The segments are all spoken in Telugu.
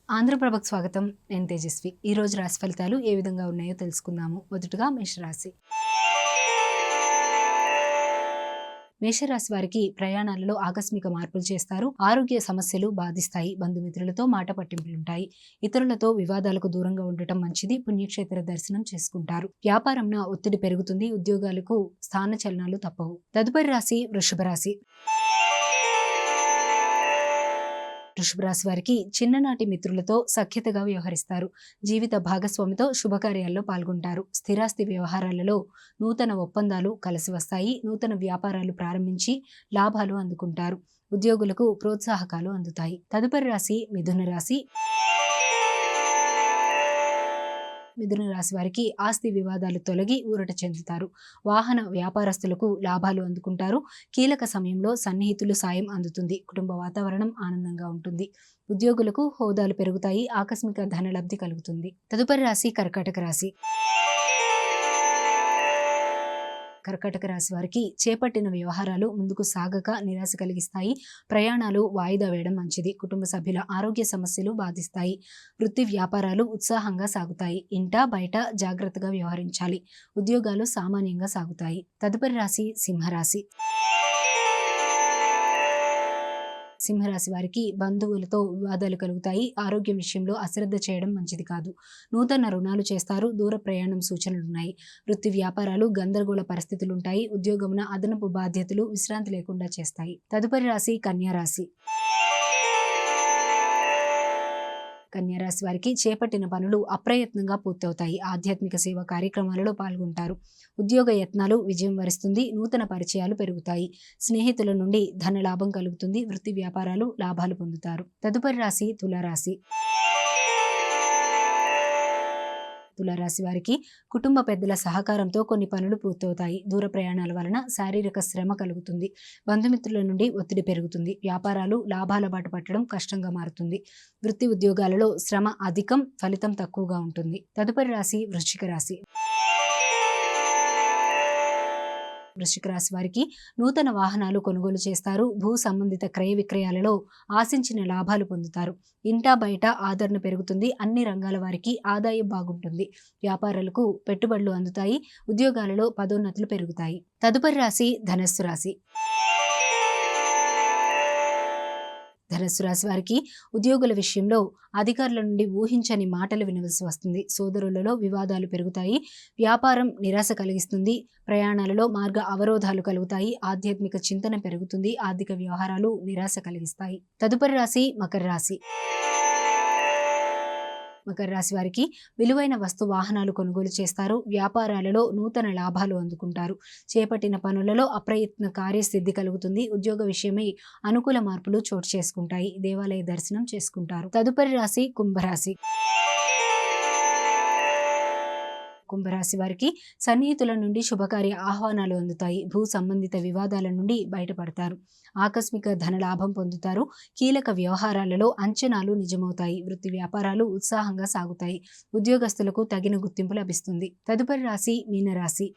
ఆంధ్రప్రభకు స్వాగతం. నేను తేజస్వి. ఈ రోజు రాశి ఫలితాలు ఏ విధంగా ఉన్నాయో తెలుసుకుందాము. మొదటగా మేషరాశి. మేషరాశి వారికి ప్రయాణాలలో ఆకస్మిక మార్పులు చేస్తారు. ఆరోగ్య సమస్యలు బాధిస్తాయి. బంధుమిత్రులతో మాట పట్టింపులుంటాయి. ఇతరులతో వివాదాలకు దూరంగా ఉండటం మంచిది. పుణ్యక్షేత్ర దర్శనం చేసుకుంటారు. వ్యాపారంలో ఒత్తిడి పెరుగుతుంది. ఉద్యోగాలకు స్థాన చలనాలు తప్పవు. తదుపరి రాశి వృషభ రాశి. వృషభ రాశి వారికి చిన్ననాటి మిత్రులతో సఖ్యతగా వ్యవహరిస్తారు. జీవిత భాగస్వామితో శుభకార్యాల్లో పాల్గొంటారు. స్థిరాస్తి వ్యవహారాలలో నూతన ఒప్పందాలు కలిసి వస్తాయి. నూతన వ్యాపారాలు ప్రారంభించి లాభాలు అందుకుంటారు. ఉద్యోగులకు ప్రోత్సాహకాలు అందుతాయి. తదుపరి రాశి మిథున రాశి. మిథున రాశి వారికి ఆస్తి వివాదాలు తొలగి ఊరట చెందుతారు. వాహన వ్యాపారస్తులకు లాభాలు అందుకుంటారు. కీలక సమయంలో సన్నిహితులు సాయం అందుతుంది. కుటుంబ వాతావరణం ఆనందంగా ఉంటుంది. ఉద్యోగులకు హోదాలు పెరుగుతాయి. ఆకస్మిక ధనలబ్ధి కలుగుతుంది. తదుపరి రాశి కర్కాటక రాశి. కర్కాటక రాశి వారికి చేపట్టిన వ్యవహారాలు ముందుకు సాగక నిరాశ కలిగిస్తాయి. ప్రయాణాలు వాయిదా వేయడం మంచిది. కుటుంబ సభ్యుల ఆరోగ్య సమస్యలు బాధిస్తాయి. వృత్తి వ్యాపారాలు ఉత్సాహంగా సాగుతాయి. ఇంటా బయట జాగ్రత్తగా వ్యవహరించాలి. ఉద్యోగాలు సామాన్యంగా సాగుతాయి. తదుపరి రాశి సింహరాశి. సింహరాశి వారికి బంధువులతో వివాదాలు కలుగుతాయి. ఆరోగ్యం విషయంలో అశ్రద్ధ చేయడం మంచిది కాదు. నూతన రుణాలు చేస్తారు. దూర ప్రయాణం సూచనలున్నాయి. వృత్తి వ్యాపారాలు గందరగోళ పరిస్థితులుంటాయి. ఉద్యోగమున అదనపు బాధ్యతలు విశ్రాంతి లేకుండా చేస్తాయి. తదుపరి రాశి కన్యా రాశి. కన్యారాశి వారికి చేపట్టిన పనులు అప్రయత్నంగా పూర్తవుతాయి. ఆధ్యాత్మిక సేవ కార్యక్రమాలలో పాల్గొంటారు. ఉద్యోగ యత్నాలు విజయం వరిస్తుంది. నూతన పరిచయాలు పెరుగుతాయి. స్నేహితుల నుండి ధన లాభం కలుగుతుంది. వృత్తి వ్యాపారాలు లాభాలు పొందుతారు. తదుపరి రాశి తులారాశి. తులారాశి వారికి కుటుంబ పెద్దల సహకారంతో కొన్ని పనులు పూర్తవుతాయి. దూర ప్రయాణాల వలన శారీరక శ్రమ కలుగుతుంది. బంధుమిత్రుల నుండి ఒత్తిడి పెరుగుతుంది. వ్యాపారాలు లాభాల బాట పట్టడం కష్టంగా మారుతుంది. వృత్తి ఉద్యోగాలలో శ్రమ అధికం, ఫలితం తక్కువగా ఉంటుంది. తదుపరి రాశి వృశ్చిక రాశి. వృశ్చిక రాశి వారికి నూతన వాహనాలు కొనుగోలు చేస్తారు. భూ సంబంధిత క్రయ విక్రయాలలో ఆశించిన లాభాలు పొందుతారు. ఇంటా బయట ఆదరణ పెరుగుతుంది. అన్ని రంగాల వారికి ఆదాయం బాగుంటుంది. వ్యాపారాలకు పెట్టుబడులు అందుతాయి. ఉద్యోగాలలో పదోన్నతులు పెరుగుతాయి. తదుపరి రాశి ధనస్సు రాశి. ధనస్సు రాశి వారికి ఉద్యోగుల విషయంలో అధికారుల నుండి ఊహించని మాటలు వినవలసి వస్తుంది. సోదరులలో వివాదాలు పెరుగుతాయి. వ్యాపారం నిరాశ కలిగిస్తుంది. ప్రయాణాలలో మార్గ అవరోధాలు కలుగుతాయి. ఆధ్యాత్మిక చింతన పెరుగుతుంది. ఆర్థిక వ్యవహారాలు నిరాశ కలిగిస్తాయి. తదుపరి రాశి మకర రాశి. మకర రాశి వారికి విలువైన వస్తు వాహనాలు కొనుగోలు చేస్తారు. వ్యాపారాలలో నూతన లాభాలు అందుకుంటారు. చేపట్టిన పనులలో అప్రయత్న కార్యసిద్ధి కలుగుతుంది. ఉద్యోగ విషయమై అనుకూల మార్పులు చోటు చేసుకుంటాయి. దేవాలయ దర్శనం చేసుకుంటారు. తదుపరి రాశి కుంభరాశి. కుంభరాశి వారికి సన్నిహితుల నుండి శుభకార్య ఆహ్వానాలు అందుతాయి. భూ సంబంధిత వివాదాల నుండి బయటపడతారు. ఆకస్మిక ధన లాభం పొందుతారు. కీలక వ్యవహారాలలో అంచనాలు నిజమవుతాయి. వృత్తి వ్యాపారాలు ఉత్సాహంగా సాగుతాయి. ఉద్యోగస్తులకు తగిన గుర్తింపు లభిస్తుంది. తదుపరి రాశి మీనరాశి.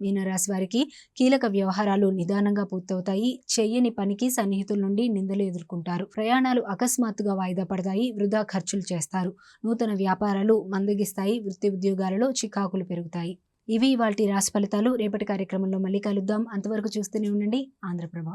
మీనరాశి వారికి కీలక వ్యవహారాలు నిదానంగా పూర్తవుతాయి. చెయ్యని పనికి సన్నిహితుల నుండి నిందలు ఎదుర్కొంటారు. ప్రయాణాలు అకస్మాత్తుగా వాయిదా పడతాయి. వృధా ఖర్చులు చేస్తారు. నూతన వ్యాపారాలు మందగిస్తాయి. వృత్తి ఉద్యోగాలలో చికాకులు పెరుగుతాయి. ఇవి ఇవాల్టి రాశి ఫలితాలు. రేపటి కార్యక్రమంలో మళ్ళీ కలుద్దాం. అంతవరకు చూస్తూనే ఉండండి ఆంధ్రప్రభ.